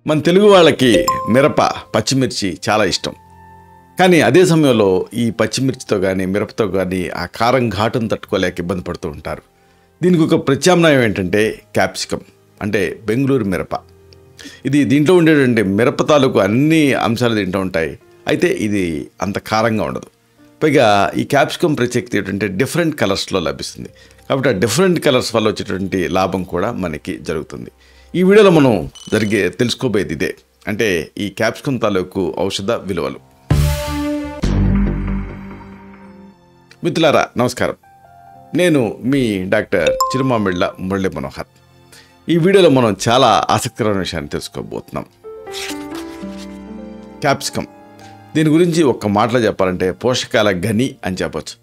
మన తెలుగు వాళ్ళకి మిరప పచ్చిమిర్చి చాలా ఇష్టం. కానీ అదే సమయంలో ఈ పచ్చిమిర్చితో కానీ మిరపతో కానీ ఆ కారం ఘాటును తట్టుకోలేక ఇబ్బంది పడుతూ ఉంటారు. దీనికి ఒక ప్రత్యామ్నాయం ఏంటంటే క్యాప్సికమ్, అంటే బెంగళూరు మిరప. దీంట్లో ఉండేటువంటి మిరప తాలూకు అన్ని అంశాలు దీంట్లో ఉంటాయి. అయితే ఇది అంత కారంగా ఉండదు. పైగా ఈ క్యాప్సికమ్ ప్రత్యేకత ఏంటంటే డిఫరెంట్ కలర్స్లో లభిస్తుంది. కాబట్టి ఆ డిఫరెంట్ కలర్స్ వల్ల వచ్చేటువంటి లాభం కూడా మనకి జరుగుతుంది. ఈ వీడియోలో మనం తెలుసుకోబోయేది ఇదే, అంటే ఈ క్యాప్సికమ్ తాలూకు ఔషధ విలువలు. మిత్రులారా నమస్కారం, నేను మీ డాక్టర్ చిరుమామిళ్ళ మురళీ మనోహర్. ఈ వీడియోలో మనం చాలా ఆసక్తికరమైన విషయాన్ని తెలుసుకోబోతున్నాం. క్యాప్సికమ్, దీని గురించి ఒక్క మాటలో చెప్పాలంటే పోషకాల గని అని చెప్పచ్చు.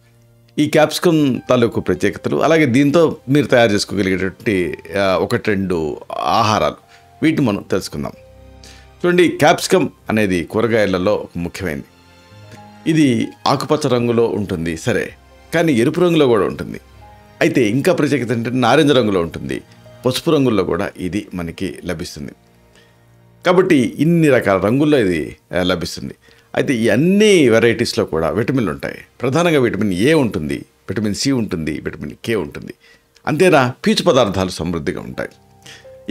ఈ క్యాప్సికమ్ తాలూకు ప్రత్యేకతలు, అలాగే దీంతో మీరు తయారు చేసుకోగలిగేటువంటి ఒకటి రెండు ఆహారాలు, వీటిని మనం తెలుసుకుందాం. చూడండి, క్యాప్సికమ్ అనేది కూరగాయలలో ముఖ్యమైనది. ఇది ఆకుపచ్చ రంగులో ఉంటుంది సరే, కానీ ఎరుపు రంగులో కూడా ఉంటుంది. అయితే ఇంకా ప్రత్యేకత ఏంటంటే నారింజ రంగులో ఉంటుంది, పసుపు రంగుల్లో కూడా ఇది మనకి లభిస్తుంది. కాబట్టి ఇన్ని రకాల రంగుల్లో ఇది లభిస్తుంది. అయితే ఈ అన్ని వెరైటీస్లో కూడా విటమిన్లు ఉంటాయి. ప్రధానంగా విటమిన్ ఏ ఉంటుంది, విటమిన్ సి ఉంటుంది, విటమిన్ కే ఉంటుంది. అంతేనా, పీచు పదార్థాలు సమృద్ధిగా ఉంటాయి.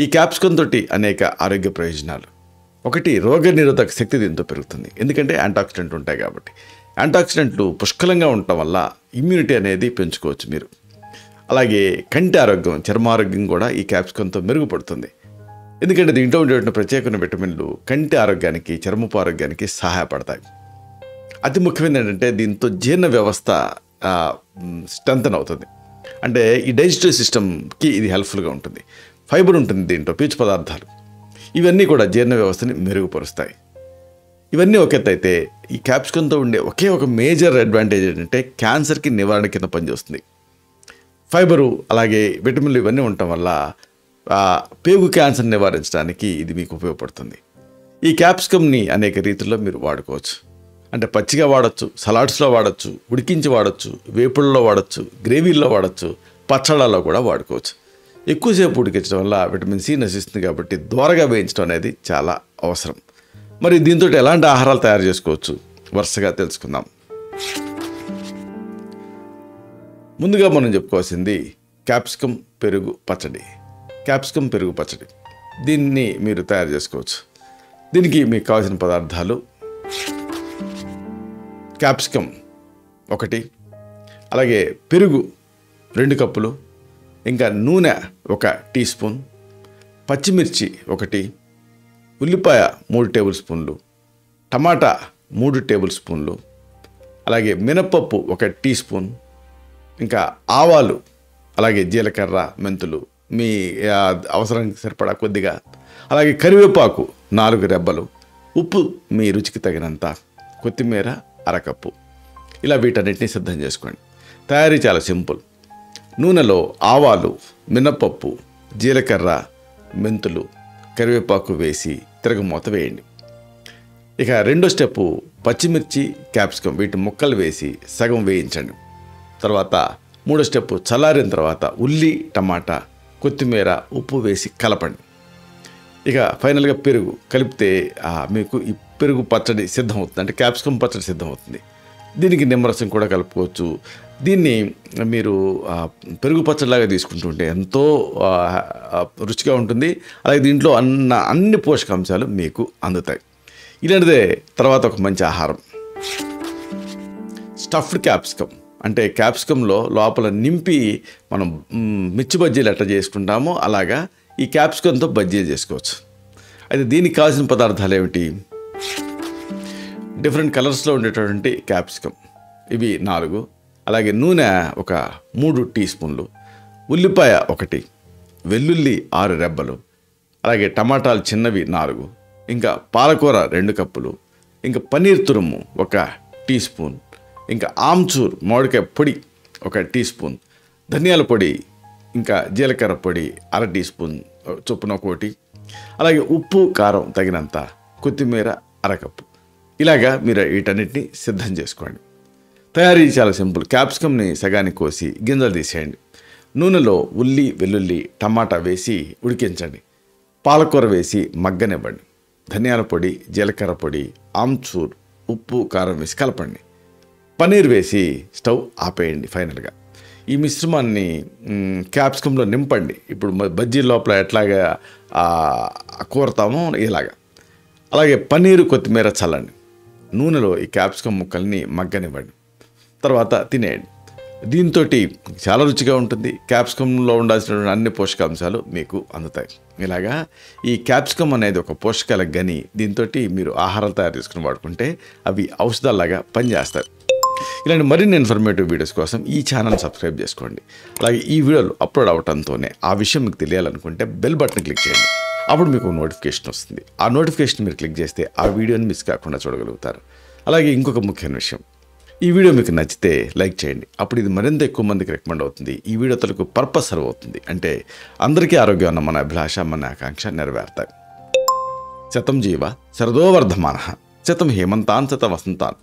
ఈ క్యాప్సికమ్ తోటి అనేక ఆరోగ్య ప్రయోజనాలు. ఒకటి, రోగ నిరోధక శక్తి దీంతో పెరుగుతుంది, ఎందుకంటే యాంటాక్సిడెంట్ ఉంటాయి కాబట్టి. యాంటాక్సిడెంట్లు పుష్కలంగా ఉండటం వల్ల ఇమ్యూనిటీ అనేది పెంచుకోవచ్చు మీరు. అలాగే కంటి ఆరోగ్యం, చర్మారోగ్యం కూడా ఈ క్యాప్సికంతో మెరుగుపడుతుంది. ఎందుకంటే దీంట్లో ఉండేటువంటి ప్రత్యేకమైన విటమిన్లు కంటి ఆరోగ్యానికి, చర్మపు ఆరోగ్యానికి సహాయపడతాయి. అతి ముఖ్యమైనది ఏంటంటే దీంతో జీర్ణ వ్యవస్థ స్ట్రెంథన్ అవుతుంది. అంటే ఈ డైజెస్టివ్ సిస్టమ్కి ఇది హెల్ప్ఫుల్గా ఉంటుంది. ఫైబర్ ఉంటుంది దీంట్లో, పీచు పదార్థాలు, ఇవన్నీ కూడా జీర్ణ వ్యవస్థని మెరుగుపరుస్తాయి. ఇవన్నీ ఒక ఎత్తు అయితే, ఈ క్యాప్సికంతో ఉండే ఒకే ఒక మేజర్ అడ్వాంటేజ్ ఏంటంటే క్యాన్సర్కి నివారణ కింద పనిచేస్తుంది. ఫైబరు అలాగే విటమిన్లు ఇవన్నీ ఉండటం వల్ల పేగు క్యాన్సర్ నివారించడానికి ఇది మీకు ఉపయోగపడుతుంది. ఈ క్యాప్సికమ్ని అనేక రీతుల్లో మీరు వాడుకోవచ్చు. అంటే పచ్చిగా వాడచ్చు, సలాడ్స్లో వాడచ్చు, ఉడికించి వాడచ్చు, వేపుళ్ళలో వాడచ్చు, గ్రేవీల్లో వాడచ్చు, పచ్చళ్ళలో కూడా వాడుకోవచ్చు. ఎక్కువసేపు ఉడికించడం వల్ల విటమిన్ సి నశిస్తుంది కాబట్టి దోరగా వేయించడం అనేది చాలా అవసరం. మరి దీంతో ఎలాంటి ఆహారాలు తయారు చేసుకోవచ్చు వరుసగా తెలుసుకుందాం. ముందుగా మనం చెప్పుకోవాల్సింది క్యాప్సికమ్ పెరుగు పచ్చడి. క్యాప్సికమ్ పెరుగు పచ్చడి, దీన్ని మీరు తయారు చేసుకోవచ్చు. దీనికి మీకు కావాల్సిన పదార్థాలు: క్యాప్సికమ్ 1, అలాగే పెరుగు 2 కప్పులు, ఇంకా నూనె 1 టీ స్పూన్, పచ్చిమిర్చి 1, ఉల్లిపాయ 3 టేబుల్ స్పూన్లు, టమాటా 3 టేబుల్ స్పూన్లు, అలాగే మినపప్పు 1 టీ స్పూన్, ఇంకా ఆవాలు, అలాగే జీలకర్ర, మెంతులు మీ అవసరానికి సరిపడా కొద్దిగా, అలాగే కరివేపాకు 4 రెబ్బలు, ఉప్పు మీ రుచికి తగినంత, కొత్తిమీర 1/2 కప్పు. ఇలా వీటన్నిటిని సిద్ధం చేసుకోండి. తయారీ చాలా సింపుల్. నూనెలో ఆవాలు, మినపప్పు, జీలకర్ర, మెంతులు, కరివేపాకు వేసి తిరగమూత వేయండి. ఇక రెండో స్టెప్పు, పచ్చిమిర్చి, క్యాప్సికమ్ వీటి ముక్కలు వేసి సగం వేయించండి. తర్వాత మూడో స్టెప్పు, చల్లారిన తర్వాత ఉల్లి, టమాటా, కొత్తిమీర, ఉప్పు వేసి కలపండి. ఇక ఫైనల్గా పెరుగు కలిపితే మీకు ఈ పెరుగు పచ్చడి సిద్ధమవుతుంది, అంటే క్యాప్సికమ్ పచ్చడి సిద్ధమవుతుంది. దీనికి నిమ్మరసం కూడా కలుపుకోవచ్చు. దీన్ని మీరు పెరుగు పచ్చడిలాగా తీసుకుంటుంటే ఎంతో రుచిగా ఉంటుంది. అలాగే దీంట్లో అన్ని పోషకాంశాలు మీకు అందుతాయి. ఇలాంటిదే తర్వాత ఒక మంచి ఆహారం, స్టఫ్డ్ క్యాప్సికమ్. అంటే క్యాప్సికంలో లోపల నింపి మనం మిర్చి బజ్జీలు ఎట్లా చేసుకుంటామో అలాగా ఈ క్యాప్సికంతో బజ్జీలు చేసుకోవచ్చు. అయితే దీనికి కావాల్సిన పదార్థాలు ఏమిటి? డిఫరెంట్ కలర్స్లో ఉండేటటువంటి క్యాప్సికమ్ ఇవి 4, అలాగే నూనె 3 టీ స్పూన్లు, ఉల్లిపాయ 1, వెల్లుల్లి 6 రెబ్బలు, అలాగే టమాటాలు చిన్నవి 4, ఇంకా పాలకూర 2 కప్పులు, ఇంకా పన్నీర్ తురుము 1 టీ స్పూన్, ఇంకా ఆమ్చూర్ మామిడికాయ పొడి 1 టీ స్పూన్, ధనియాల పొడి, ఇంకా జీలకర్ర పొడి 1/2 టీ స్పూన్ చొప్పున 1, అలాగే ఉప్పు కారం తగినంత, కొత్తిమీర 1/2 కప్పు. ఇలాగా మీరు వీటన్నిటిని సిద్ధం చేసుకోండి. తయారీ చాలా సింపుల్. క్యాప్సికమ్ని సగానికి కోసి గింజలు తీసేయండి. నూనెలో ఉల్లి, వెల్లుల్లి, టమాటా వేసి ఉడికించండి. పాలకూర వేసి మగ్గనివ్వండి. ధనియాల పొడి, జీలకర్ర పొడి, ఆమ్చూర్, ఉప్పు, కారం వేసి కలపండి. పన్నీర్ వేసి స్టవ్ ఆపేయండి. ఫైనల్గా ఈ మిశ్రమాన్ని క్యాప్సికంలో నింపండి. ఇప్పుడు బజ్జీ లోపల ఎట్లాగా కూరతామో ఇలాగా. అలాగే పన్నీరు, కొత్తిమీర చల్లండి. నూనెలో ఈ క్యాప్సికం ముక్కల్ని మగ్గనివ్వండి. తర్వాత తినేయండి. దీంతో చాలా రుచిగా ఉంటుంది. క్యాప్సికంలో ఉండాల్సినటువంటి అన్ని పోషకాంశాలు మీకు అందుతాయి. ఇలాగా ఈ క్యాప్సికం అనేది ఒక పోషకాల గని. దీంతో మీరు ఆహారాలు తయారు చేసుకుని వాడుకుంటే అవి ఔషధాలాగా పనిచేస్తాయి. ఇలాంటి మరిన్ని ఇన్ఫర్మేటివ్ వీడియోస్ కోసం ఈ ఛానల్ సబ్స్క్రైబ్ చేసుకోండి. అలాగే ఈ వీడియోలు అప్లోడ్ అవడంతోనే ఆ విషయం మీకు తెలియాలనుకుంటే బెల్ బటన్ క్లిక్ చేయండి. అప్పుడు మీకు నోటిఫికేషన్ వస్తుంది. ఆ నోటిఫికేషన్ మీరు క్లిక్ చేస్తే ఆ వీడియోని మిస్ కాకుండా చూడగలుగుతారు. అలాగే ఇంకొక ముఖ్యమైన విషయం, ఈ వీడియో మీకు నచ్చితే లైక్ చేయండి. అప్పుడు ఇది మరింత ఎక్కువ మందికి రికమెండ్ అవుతుంది. ఈ వీడియో తలకు పర్పస్ సర్వ్ అవుతుంది. అంటే అందరికీ ఆరోగ్యం అన్న మన అభిలాష, మన ఆకాంక్ష నెరవేరుతాయి. శతం జీవ శరదో వర్ధమాన, శతం హేమంతాన్ శత వసంతాన్.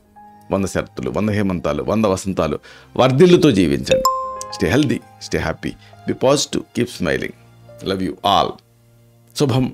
100 శరత్తులు, 100 హేమంతాలు, 100 వసంతాలు వర్ధిల్లుతో జీవించండి. Stay healthy, stay happy, be positive, keep smiling. Love you all. శుభం.